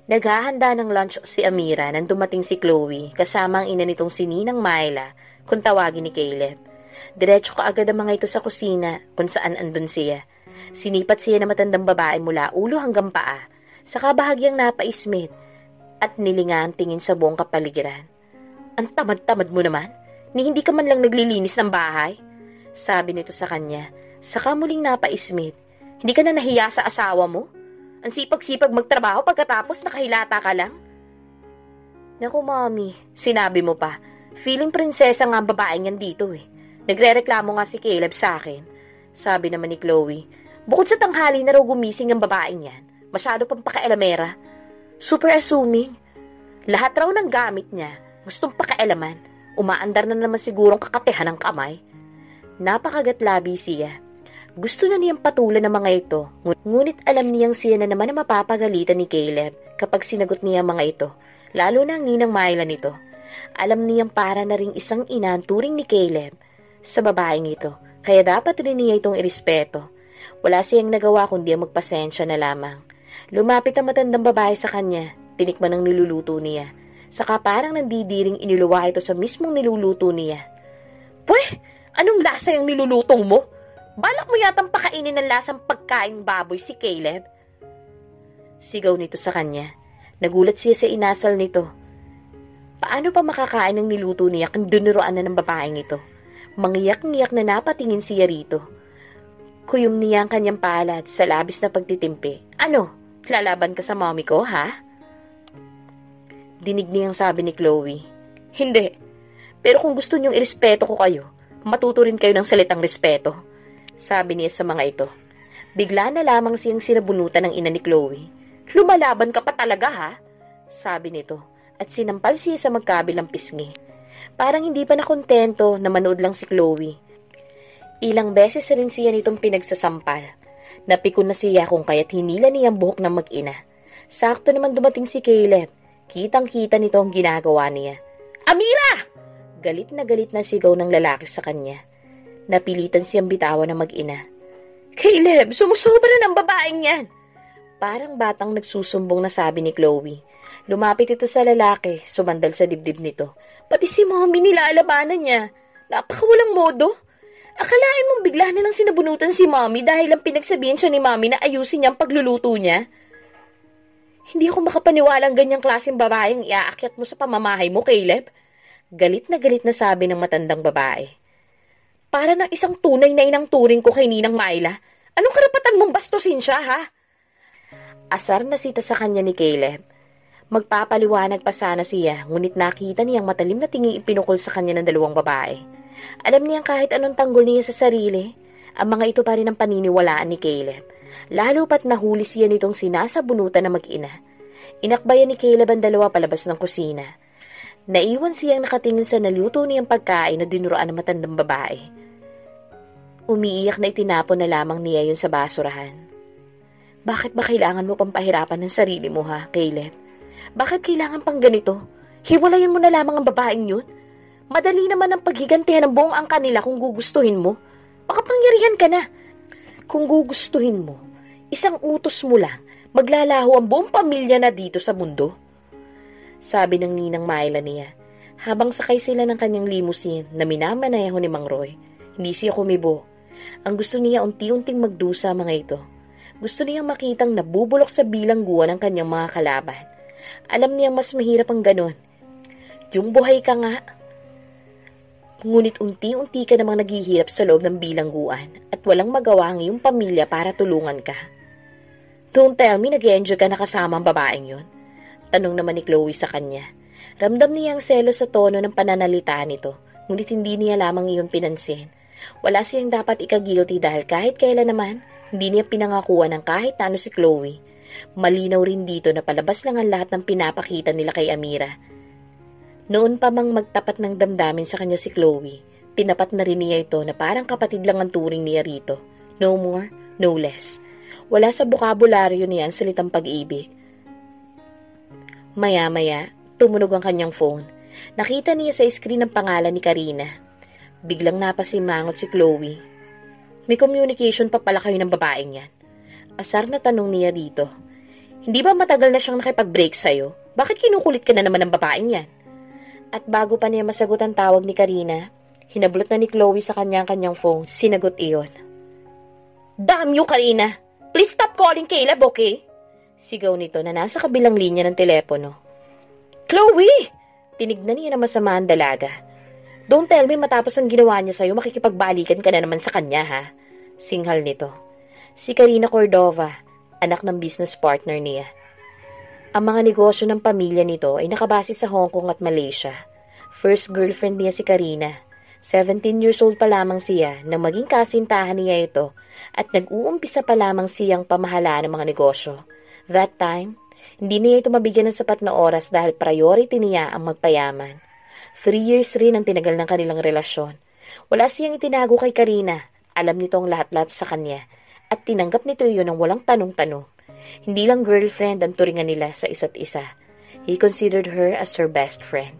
Naghahanda ng lunch si Amira nang dumating si Chloe kasama ang ina nitong si Ninang Myla kung tawagin ni Caleb. Diretso kaagad ang mga ito sa kusina kung saan andun siya. Sinipat siya na matandang babae mula ulo hanggang paa, saka bahagyang napaismit at nilinga ang tingin sa buong kapaligiran. Ang tamad-tamad mo naman, ni hindi ka man lang naglilinis ng bahay, sabi nito sa kanya, saka muling napaismit. Hindi ka na nahiya sa asawa mo? Ang sipag-sipag magtrabaho pagkatapos nakahilata ka lang? Naku, Mommy, sinabi mo pa. Feeling prinsesa nga ang babaeng yan dito eh. Nagre-reklamo nga si Caleb sa akin. Sabi naman ni Chloe, bukod sa tanghali na raw gumising ang babaeng yan, masyado pang pakailamera. Super assuming. Lahat raw ng gamit niya, gustong pakailaman. Umaandar na naman sigurong kakatehan ng kamay. Napakagatlabi siya. Gusto na niyang patulan ng mga ito, ngunit alam niyang siya na naman na mapapagalitan ni Caleb kapag sinagot niya ang mga ito, lalo na ang Ninang Myla nito. Alam niyang para na ring isang ina ang turing ni Caleb sa babaeng ito, kaya dapat rin niya itong irespeto. Wala siyang nagawa kundi ang magpasensya na lamang. Lumapit ang matandang babae sa kanya, tinikman ang niluluto niya, saka parang nandidiring iniluwa ito sa mismong niluluto niya. Pweh, anong lasa yung nilulutong mo? Balak mo yatang pakainin ng lasang pagkain baboy si Caleb? Sigaw nito sa kanya. Nagulat siya sa inasal nito. Paano pa makakain ng niluto niya kung dinuruan na ng babaeng ito? Mangiyak-ngiyak na napatingin siya rito. Kuyom niya ang kanyang palad sa labis na pagtitimpi. Ano? Lalaban ka sa mommy ko, ha? Dinig niyang sabi ni Chloe. Hindi. Pero kung gusto niyong irespeto ko kayo, matuto rin kayo ng salitang respeto. Sabi niya sa mga ito. Bigla na lamang siyang sinabunutan ng ina ni Chloe. Lumalaban ka pa talaga ha? Sabi nito at sinampal siya sa magkabilang pisngi. Parang hindi pa nakontento na manood lang si Chloe. Ilang beses rin siya nitong pinagsasampal. Napikon na siya kung kaya't hinila niya ang buhok ng mag-ina. Sakto naman dumating si Caleb. Kitang-kita nito ang ginagawa niya. Amira! Galit na sigaw ng lalaki sa kanya. Napilitan siyang bitawan ng mag-ina. Caleb, sumusobra na ng babaeng yan! Parang batang nagsusumbong na sabi ni Chloe. Lumapit ito sa lalaki, sumandal sa dibdib nito. Pati si mommy nilalabanan niya. Napakawalang modo. Akalain mong bigla na lang sinabunutan si mommy dahil ang pinagsabihan siya ni mommy na ayusin niya ang pagluluto niya? Hindi ako makapaniwalang ganyang klaseng babaeng iaakyat mo sa pamamahay mo, Caleb. Galit na sabi ng matandang babae. Para ng isang tunay na inang turing ko kay Ninang Myla. Anong karapatan mong bastusin siya, ha? Asar na sita sa kanya ni Caleb. Magpapaliwanag pa sana siya, ngunit nakita niyang matalim na tingin ipinukol sa kanya ng dalawang babae. Alam niyang kahit anong tanggol niya sa sarili, ang mga ito pa rin ang paniniwalaan ni Caleb. Lalo pat nahuli siya nitong sinasabunutan na mag-ina. Inakbayan ni Caleb ang dalawa palabas ng kusina. Naiwan siyang nakatingin sa naluto niyang pagkain na dinuruan ng matandang babae. Umiiyak na itinapon na lamang niya yun sa basurahan. Bakit ba kailangan mo pang pahirapan ng sarili mo ha, Caleb? Bakit kailangan pang ganito? Hiwalayan mo na lamang ang babaeng yun? Madali naman ang paghigantihan ng buong angka nila kung gugustuhin mo. Makapangyarihan ka na. Kung gugustuhin mo, isang utos mo lang, maglalaho ang buong pamilya na dito sa mundo. Sabi ng Ninang Myla niya, habang sakay sila ng kanyang limousine na minamaneho ni Mang Roy. Hindi siya kumibo. Ang gusto niya unti-unting magdusa mga ito. Gusto niyang makitang nabubulok sa bilangguan ng kanyang mga kalaban. Alam niyang mas mahirap ang ganon. Yung buhay ka nga. Ngunit unti-unti ka namang naghihirap sa loob ng bilangguan at walang magawa ang iyong pamilya para tulungan ka. Don't tell me nag-enjoy ka na kasama ang babaeng yun. Tanong naman ni Chloe sa kanya. Ramdam niya ang selos sa tono ng pananalita nito, ngunit hindi niya lamang iyon pinansin. Wala siyang dapat ika-guilty dahil kahit kailan naman, hindi niya pinangakuan ng kahit na ano si Chloe. Malinaw rin dito na palabas lang ang lahat ng pinapakita nila kay Amira. Noon pa mang magtapat ng damdamin sa kanya si Chloe, tinapat na rin niya ito na parang kapatid lang ang turing niya rito. No more, no less. Wala sa bokabularyo niya ang salitang pag-ibig. Maya-maya, tumunog ang kanyang phone. Nakita niya sa screen ang pangalan ni Karina. Biglang napasimangot si Chloe. May communication pa pala kayo ng babaeng yan. Asar na tanong niya dito. Hindi ba matagal na siyang nakipag-break sa'yo? Bakit kinukulit ka na naman ng babaeng yan? At bago pa niya masagot ang tawag ni Karina, hinablot na ni Chloe sa kanyang phone, sinagot iyon. Damn you, Karina! Please stop calling Caleb, okay? Sigaw nito na nasa kabilang linya ng telepono. Chloe! Tinignan niya na masama ang dalaga. Don't tell me matapos ang ginawa niya sa'yo, makikipagbalikan ka na naman sa kanya, ha? Singhal nito. Si Karina Cordova, anak ng business partner niya. Ang mga negosyo ng pamilya nito ay nakabase sa Hong Kong at Malaysia. First girlfriend niya si Karina. 17 years old pa lamang siya nang maging kasintahan niya ito at nag-uumpisa pa lamang siyang pamahalaan ng mga negosyo. That time, hindi niya ito mabigyan ng sapat na oras dahil priority niya ang magpayaman. 3 years rin ang tinagal ng kanilang relasyon. Wala siyang itinago kay Karina. Alam nito ang lahat-lahat sa kanya at tinanggap nito iyon ng walang tanong-tanong. Hindi lang girlfriend ang turingan nila sa isa't isa. He considered her as her best friend.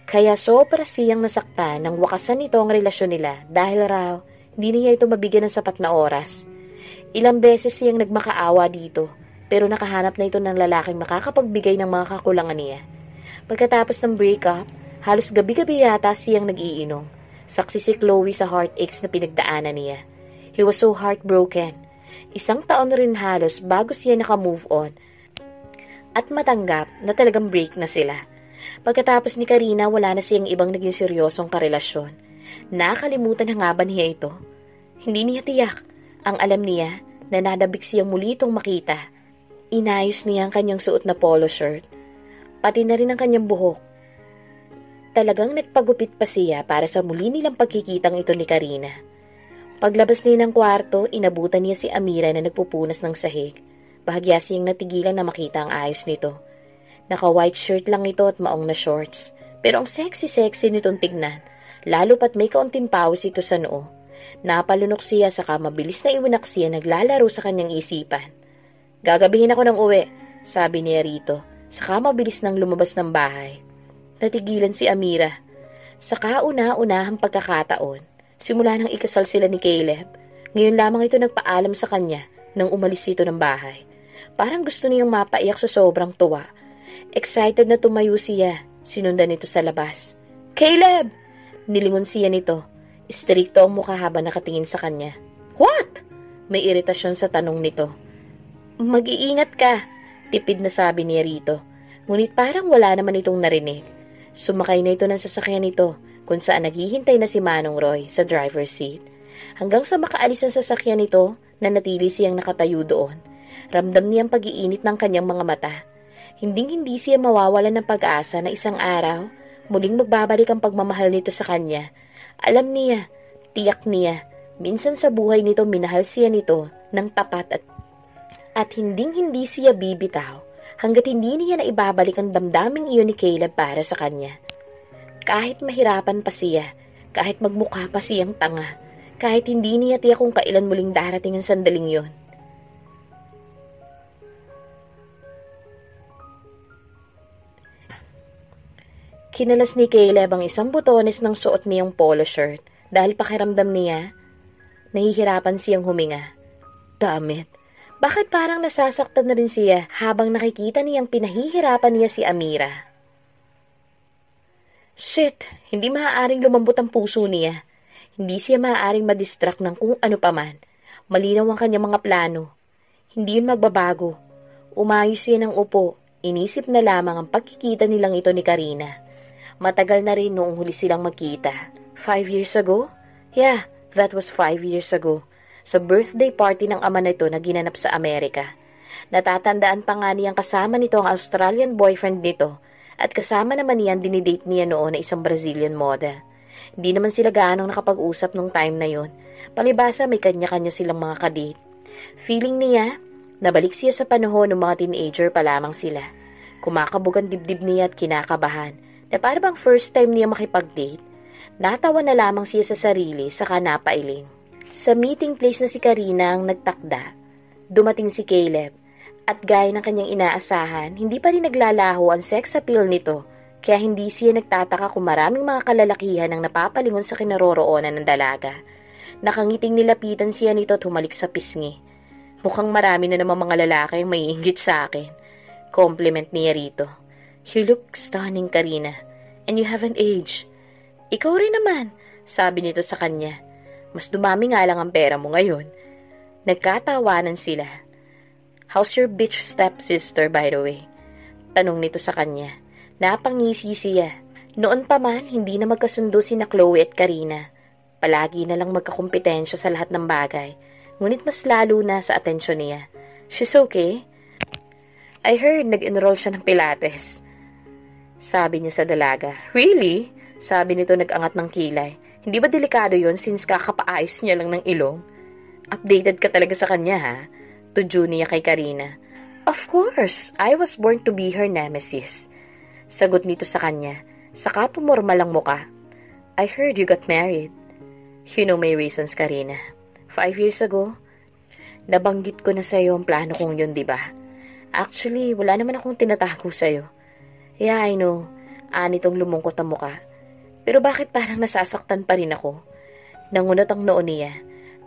Kaya sobra siyang nasaktan nang wakasan nito ang relasyon nila dahil raw hindi niya ito mabigyan ng sapat na oras. Ilang beses siyang nagmakaawa dito pero nakahanap na ito ng lalaking makakapagbigay ng mga kakulangan niya. Pagkatapos ng breakup, halos gabi-gabi yata siyang nag-iinom. Saksi si Chloe sa heartaches na pinagdaanan niya. He was so heartbroken. 1 taon rin halos bago siya naka-move on at matanggap na talagang break na sila. Pagkatapos ni Karina, wala na siyang ibang naging seryosong karelasyon. Nakalimutan na nga ba niya ito? Hindi niya tiyak. Ang alam niya na nadabik siyang muli itong makita. Inayos niya ang kanyang suot na polo shirt. Pati na rin ang kanyang buhok. Talagang nagpagupit pa siya para sa muli nilang pagkikitang ito ni Karina. Paglabas niya ng kwarto, inabutan niya si Amira na nagpupunas ng sahig. Bahagya siyang natigilan na makita ang ayos nito. Naka-white shirt lang ito at maong na shorts. Pero ang sexy-sexy nitong tignan, lalo pat may kaunting pawis ito sa noo. Napalunok siya saka mabilis na iwanak siya naglalaro sa kanyang isipan. Gagabihin ako ng uwi, sabi niya rito, saka mabilis nang lumabas ng bahay. Natigilan si Amira. Sa kauna-unahang pagkakataon, simula nang ikasal sila ni Caleb, ngayon lamang ito nagpaalam sa kanya nang umalis ito ng bahay. Parang gusto niyang mapaiyak sa sobrang tuwa. Excited na tumayo siya, sinundan nito sa labas. Caleb! Nilingon siya nito. Istrikto ang mukha habang nakatingin sa kanya. What? May iritasyon sa tanong nito. Mag-iingat ka, tipid na sabi niya rito. Ngunit parang wala naman itong narinig. Sumakay na ito ng sasakyan nito kung saan naghihintay na si Manong Roy sa driver's seat. Hanggang sa makaalis ang sasakyan nito na natili siyang nakatayo doon. Ramdam niya ang pag-iinit ng kanyang mga mata. Hinding-hindi siya mawawalan ng pag-asa na isang araw, muling magbabalik ang pagmamahal nito sa kanya. Alam niya, tiyak niya, minsan sa buhay nito minahal siya nito ng tapat at hinding-hindi siya bibitaw hanggat hindi niya na ibabalik ang damdaming iyon ni Caleb para sa kanya. Kahit mahirapan pa siya, kahit magmukha pa siyang tanga, kahit hindi niya tiyak kung kailan muling darating ang sandaling yon. Kinalas ni Caleb ang isang butones ng suot niyang polo shirt dahil pakiramdam niya, nahihirapan siyang huminga. Damn it! Bakit parang nasasaktan na rin siya habang nakikita niyang pinahihirapan niya si Amira? Shit! Hindi maaaring lumambot ang puso niya. Hindi siya maaaring madistract ng kung ano paman. Malinaw ang kanyang mga plano. Hindi yun magbabago. Umayos siya ng upo. Inisip na lamang ang pagkikita nilang ito ni Karina. Matagal na rin noong huli silang magkita. 5 years ago? Yeah, that was 5 years ago. Sa birthday party ng ama nito na ginanap sa Amerika. Natatandaan pa nga niyang kasama nito ang Australian boyfriend nito at kasama naman niyan dinidate niya noon na isang Brazilian model. Hindi naman sila gaanong nakapag-usap nung time na yon. Palibasa may kanya-kanya silang mga kadate. Feeling niya, nabalik siya sa panahon ng mga teenager pa lamang sila. Kumakabog ang dibdib niya at kinakabahan na para bang first time niya makipag-date. Natawa na lamang siya sa sarili saka napailing. Sa meeting place na si Karina ang nagtakda, dumating si Caleb at gaya ng kanyang inaasahan, hindi pa rin naglalaho ang sex appeal nito kaya hindi siya nagtataka kung maraming mga kalalakihan ang napapalingon sa kinaroroonan ng dalaga. Nakangiting nilapitan siya nito at humalik sa pisngi. Mukhang marami na naman mga lalaki ang maiinggit sa akin. Compliment niya rito. You look stunning, Karina. And you haven't aged. Ikaw rin naman, sabi nito sa kanya. Mas dumami nga lang ang pera mo ngayon. Nagkatawanan sila. How's your bitch stepsister, by the way? Tanong nito sa kanya. Napangisi siya. Noon pa man, hindi na magkasundo sina Chloe at Karina. Palagi na lang magkakumpetensya sa lahat ng bagay. Ngunit mas lalo na sa atensyon niya. She's okay? I heard nag-enroll siya ng Pilates. Sabi niya sa dalaga. Really? Sabi nito nag-angat ng kilay. Hindi ba delikado yon since kakapaayos niya lang ng ilong? Updated ka talaga sa kanya, ha? Tudyo niya kay Karina. Of course, I was born to be her nemesis. Sagot nito sa kanya. Saka pumorma lang muka. I heard you got married. You know my reasons, Karina. 5 years ago, nabanggit ko na sa'yo ang plano kong yun, diba? Actually, wala naman akong tinatago sa'yo. Yeah, I know. Anitong lumungkot ang muka. Pero bakit parang nasasaktan pa rin ako? Nangunot ang noo niya.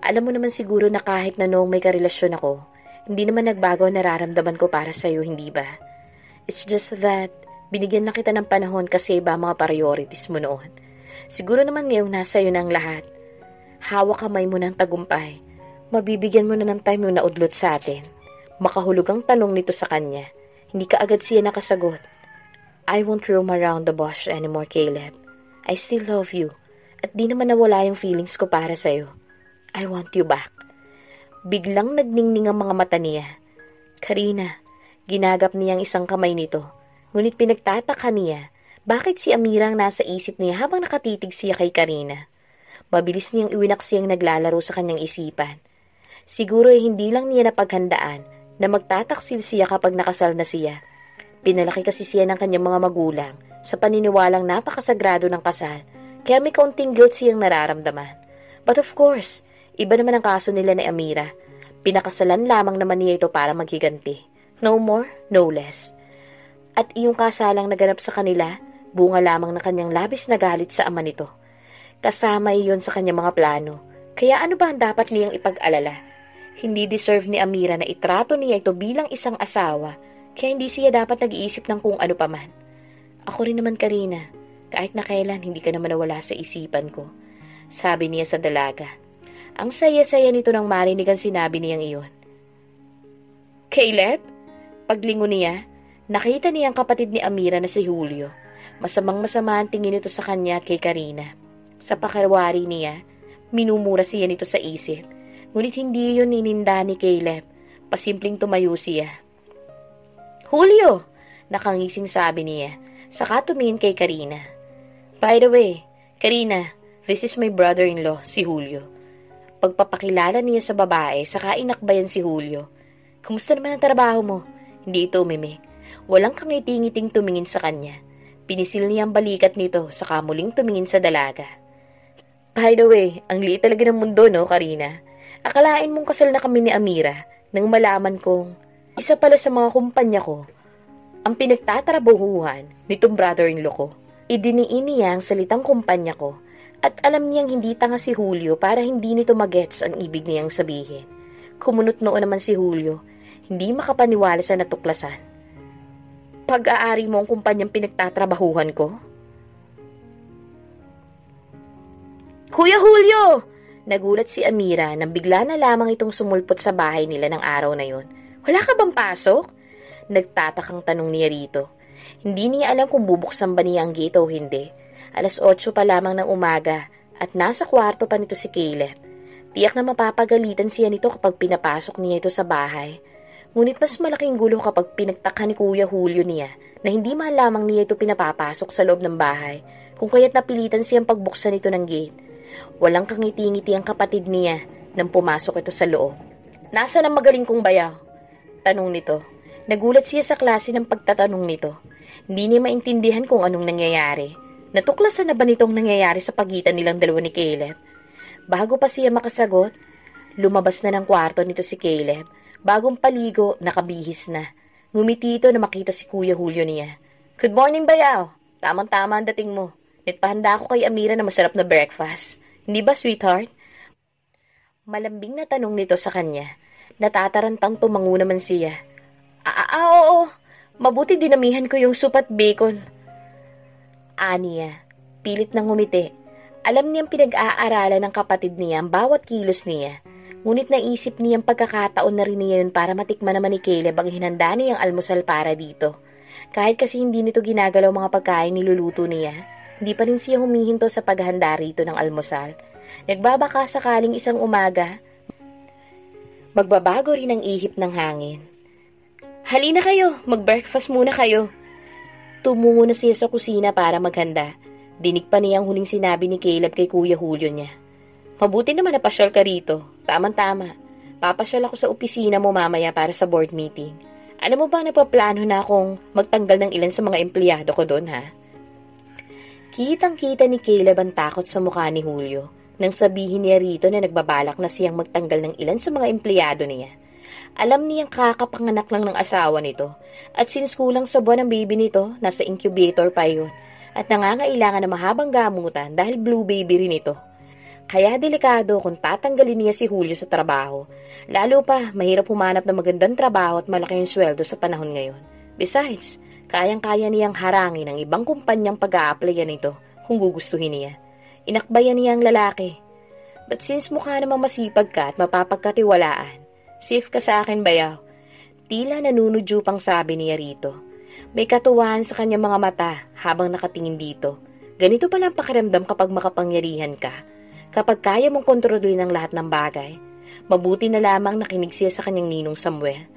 Alam mo naman siguro na kahit na noong may karelasyon ako, hindi naman nagbago ang nararamdaman ko para sa'yo, hindi ba? It's just that, binigyan na kita ng panahon kasi iba mga priorities mo noon. Siguro naman ngayong nasa iyo na ang lahat. Hawak kamay mo ng tagumpay. Mabibigyan mo na ng time yung naudlot sa atin. Makahulog ang tanong nito sa kanya. Hindi ka agad siya nakasagot. I won't roam around the bush anymore, Caleb. I still love you. At di naman nawala yung feelings ko para sa'yo. I want you back. Biglang nagningning ang mga mata niya. Karina, ginagap niya ang isang kamay nito. Ngunit pinagtataka niya, bakit si Amira ang nasa isip niya habang nakatitig siya kay Karina? Mabilis niyang iwinaksi ang naglalaro sa kanyang isipan. Siguro ay hindi lang niya napaghandaan na magtataksil siya kapag nakasal na siya. Pinalaki kasi siya ng kanyang mga magulang sa paniniwalang napakasagrado ng kasal, kaya may kaunting guilt siyang nararamdaman. But of course, iba naman ang kaso nila ni Amira. Pinakasalan lamang naman niya ito para maghiganti. No more, no less. At iyong kasalang naganap sa kanila, bunga lamang ng kanyang labis na galit sa ama nito. Kasama iyon sa kanyang mga plano. Kaya ano ba ang dapat niyang ipag-alala? Hindi deserve ni Amira na itrato niya ito bilang isang asawa, kaya hindi siya dapat nag-iisip ng kung ano paman. Ako rin naman, Karina. Kahit na kailan, hindi ka naman nawala sa isipan ko. Sabi niya sa dalaga. Ang saya-saya nito nang marinig ang sinabi niyang iyon. Caleb? Paglingon niya, nakita niya ang kapatid ni Amira na si Julio. Masamang-masama ang tingin nito sa kanya at kay Karina. Sa pakarwari niya, minumura siya nito sa isip. Ngunit hindi yun nininda ni Caleb. Pasimpleng tumayo siya. Julio! Nakangising sabi niya. Saka tumingin kay Karina. By the way, Karina, this is my brother-in-law, si Julio. Pagpapakilala niya sa babae, saka inakbayan si Julio. Kumusta naman ang trabaho mo? Hindi ito umimik. Walang kangiti-ngiting tumingin sa kanya. Pinisil niya ang balikat nito, saka muling tumingin sa dalaga. By the way, ang liit talaga ng mundo, no, Karina? Akalain mong kasal na kami ni Amira nang malaman kong isa pala sa mga kumpanya ko ang pinagtatrabahuhan nitong brother-in-law ko. Idiniin niya ang salitang kumpanya ko at alam niyang hindi tanga si Julio para hindi nito magets ang ibig niyang sabihin. Kumunot noon naman si Julio, hindi makapaniwala sa natuklasan. Pag-aari mo ang kumpanyang pinagtatrabahuhan ko? Kuya Julio! Nagulat si Amira nang bigla na lamang itong sumulpot sa bahay nila ng araw na yun. Wala ka bang pasok? Nagtatakang tanong niya rito. Hindi niya alam kung bubuksan ba niya ang gate o hindi. 8:00 pa lamang ng umaga at nasa kwarto pa nito si Caleb. Tiyak na mapapagalitan siya nito kapag pinapasok niya ito sa bahay. Ngunit mas malaking gulo kapag pinagtaka ni Kuya Julio niya na hindi man lamang niya ito pinapapasok sa loob ng bahay, kung kaya't napilitan siyang pagbuksan ito ng gate. Walang kangiti-ngiti ang kapatid niya nang pumasok ito sa loob. Nasaan ang magaling kong bayaw? Tanong nito. Nagulat siya sa klase ng pagtatanong nito. Hindi niya maintindihan kung anong nangyayari. Natuklasan na ba nitong nangyayari sa pagitan nilang dalawa ni Caleb? Bago pa siya makasagot, lumabas na ng kwarto nito si Caleb. Bagong paligo, nakabihis na. Ngumiti ito na makita si Kuya Julio niya. Good morning, bayaw. Tamang-tama ang dating mo. Nagpahanda ako kay Amira na masarap na breakfast. Hindi ba, sweetheart? Malambing na tanong nito sa kanya. Natatarantang tumango naman siya. Oo. Mabuti dinamihan ko yung soup at bacon. Aniya, pilit nang ngumiti. Alam niyang pinag-aaralan ng kapatid niya ang bawat kilos niya. Ngunit naisip niyang pagkakataon na rin niya yun para matikman naman ni Caleb ang hinanda niyang almusal para dito. Kahit kasi hindi nito ginagalaw mga pagkain niluluto niya, hindi pa rin siya humihinto sa paghahanda rito ng almusal. Nagbabaka sakaling isang umaga, magbabago rin ang ihip ng hangin. Halina kayo, mag-breakfast muna kayo. Tumungo na siya sa kusina para maghanda. Dinig pa niya ang huling sinabi ni Caleb kay Kuya Julio niya. Mabuti naman napasyal ka rito. Tama-tama. Papasyal ako sa opisina mo mamaya para sa board meeting. Alam mo ba napaplano na akong magtanggal ng ilan sa mga empleyado ko doon, ha? Kitang-kita ni Caleb ang takot sa mukha ni Julio nang sabihin niya rito na nagbabalak na siyang magtanggal ng ilan sa mga empleyado niya. Alam niyang kakapanganak lang ng asawa nito at since kulang sa buwan ng baby nito, nasa incubator pa yun at nangangailangan ng mahabang gamutan dahil blue baby rin ito. Kaya delikado kung tatanggalin niya si Julio sa trabaho. Lalo pa, mahirap humanap ng magandang trabaho at malaki yung sweldo sa panahon ngayon. Besides, kayang-kaya niyang harangin ang ibang kumpanyang pag-a-applyan nito kung gugustuhin niya. Inakbayan niya ang lalaki. But since mukha namang masipag ka at mapapagkatiwalaan, safe ka sa akin, bayaw. Tila nanunudyo pang sabi niya rito. May katuwaan sa kanyang mga mata habang nakatingin dito. Ganito pala ang pakiramdam kapag makapangyarihan ka. Kapag kaya mong kontrolin ang lahat ng bagay, mabuti na lamang nakinig siya sa kanyang ninong Samuel.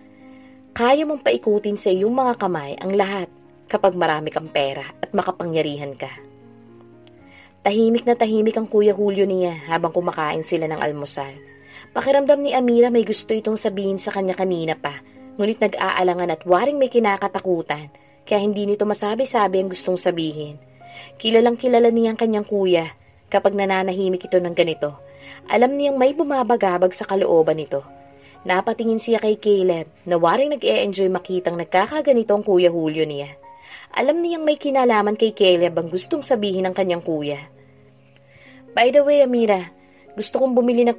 Kaya mong paikutin sa iyong mga kamay ang lahat kapag marami kang pera at makapangyarihan ka. Tahimik na tahimik ang Kuya Julio niya habang kumakain sila ng almusal. Pakiramdam ni Amira may gusto itong sabihin sa kanya kanina pa, ngunit nag-aalangan at waring may kinakatakutan, kaya hindi nito masabi-sabi ang gustong sabihin. Kilalang kilala niya ang kanyang kuya. Kapag nananahimik ito ng ganito, alam niyang may bumabagabag sa kalooban nito. Napatingin siya kay Caleb na waring nag-e-enjoy makitang nagkakaganito ang Kuya Julio niya. Alam niyang may kinalaman kay Caleb ang gustong sabihin ng kanyang kuya. By the way, Amira, gusto kong bumili ng...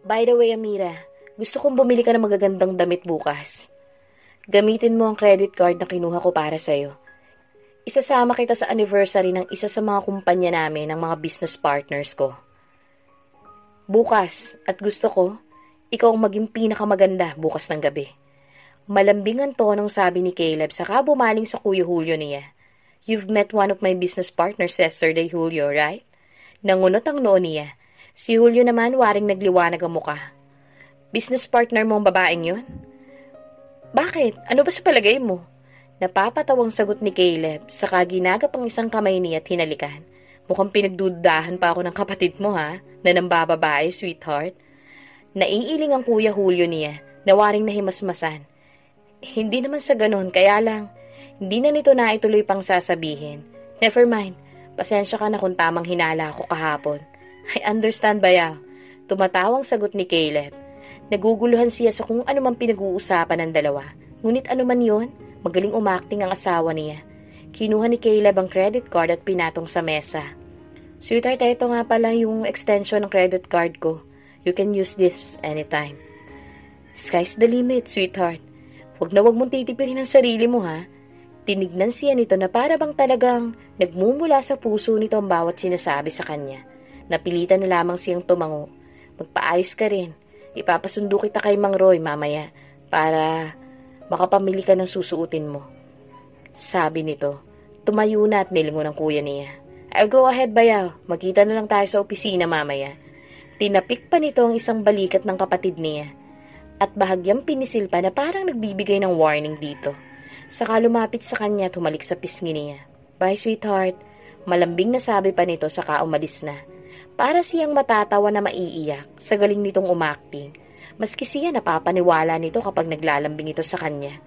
By the way, Amira, gusto kong bumili ka ng magagandang damit bukas. Gamitin mo ang credit card na kinuha ko para sa'yo. Isasama kita sa anniversary ng isa sa mga kumpanya namin ng mga business partners ko. Bukas, at gusto ko, ikaw ang maging pinakamaganda bukas ng gabi. Malambing ang tonong sabi ni Caleb saka bumaling sa Kuya Julio niya. You've met one of my business partners yesterday, Julio, right? Nangunot ang noo niya. Si Julio naman waring nagliwanag ang muka. Business partner mo ang babaeng yun? Bakit? Ano ba sa palagay mo? Napapatawang sagot ni Caleb, saka ginagap ang isang kamay niya at hinalikan. Mukhang pinagdudahan pa ako ng kapatid mo, ha? Na nambababae, sweetheart. Naiiling ang Kuya Julio niya, na waring nahimasmasan. Hindi naman sa ganon, kaya lang, hindi na nito na ituloy pang sasabihin. Never mind, pasensya ka na kung tamang hinala ako kahapon. I understand, bayaw. Tumatawang sagot ni Caleb. Naguguluhan siya sa kung ano man pinag-uusapan ng dalawa. Ngunit ano man yun, magaling umakting ang asawa niya. Kinuha ni Caleb ang credit card at pinatong sa mesa. Sweetheart, ito nga pala yung extension ng credit card ko. You can use this anytime. Sky's the limit, sweetheart. Huwag mong titipirin ang sarili mo, ha? Tinignan siya nito na para bang talagang nagmumula sa puso nito ang bawat sinasabi sa kanya. Napilitan na lamang siyang tumango. Magpaayos ka rin. Ipapasundo kita kay Mang Roy mamaya para makapamili ka ng susuotin mo. Sabi nito, tumayo na at nilingon ang kuya niya. I'll go ahead, bayaw. Magkita na lang tayo sa opisina mamaya. Tinapik pa nito ang isang balikat ng kapatid niya. At bahagyang pinisil pa na parang nagbibigay ng warning dito. Saka lumapit sa kanya at humalik sa pisngi niya. Bye, sweetheart. Malambing na sabi pa nito saka umalis na. Para siyang matatawa na maiiyak sa galing nitong umakting. Maski siya napapaniwala nito kapag naglalambing ito sa kanya.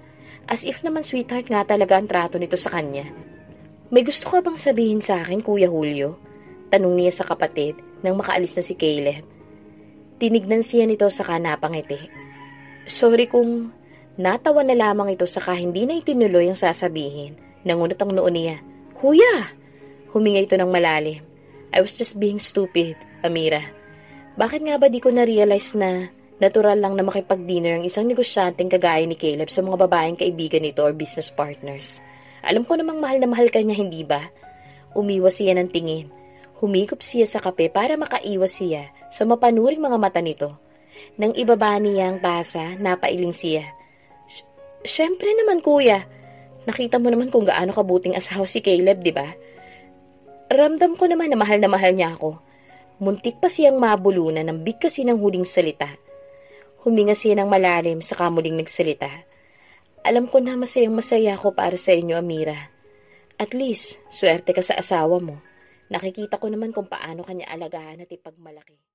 As if naman sweetheart nga talaga ang trato nito sa kanya. May gusto ka bang sabihin sa akin, Kuya Julio? Tanong niya sa kapatid nang makaalis na si Caleb. Tinignan siya nito saka napangiti. Sorry kung natawa na lamang ito saka hindi na itinuloy ang sasabihin. Nangunot ang noo niya. Kuya! Huminga ito ng malalim. I was just being stupid, Amira. Bakit nga ba di ko na-realize na natural lang na makipag-dinner ang isang negosyanteng kagaya ni Caleb sa mga babaeng kaibigan nito or business partners? Alam ko namang mahal na mahal ka niya, hindi ba? Umiwas siya ng tingin. Humigop siya sa kape para makaiwas siya sa mapanuring mga mata nito. Nang ibaba niya ang tasa, napailing siya. Siyempre naman kuya, nakita mo naman kung gaano kabuting asawa si Caleb, di ba? Ramdam ko naman na mahal niya ako. Muntik pa siyang mabulunan ng bigkasi ng huling salita. Huminga siya ng malalim saka muling nagsalita. Alam ko na masayang-masaya ako para sa inyo, Amira. At least, swerte ka sa asawa mo. Nakikita ko naman kung paano kanya alagaan at ipagmalaki.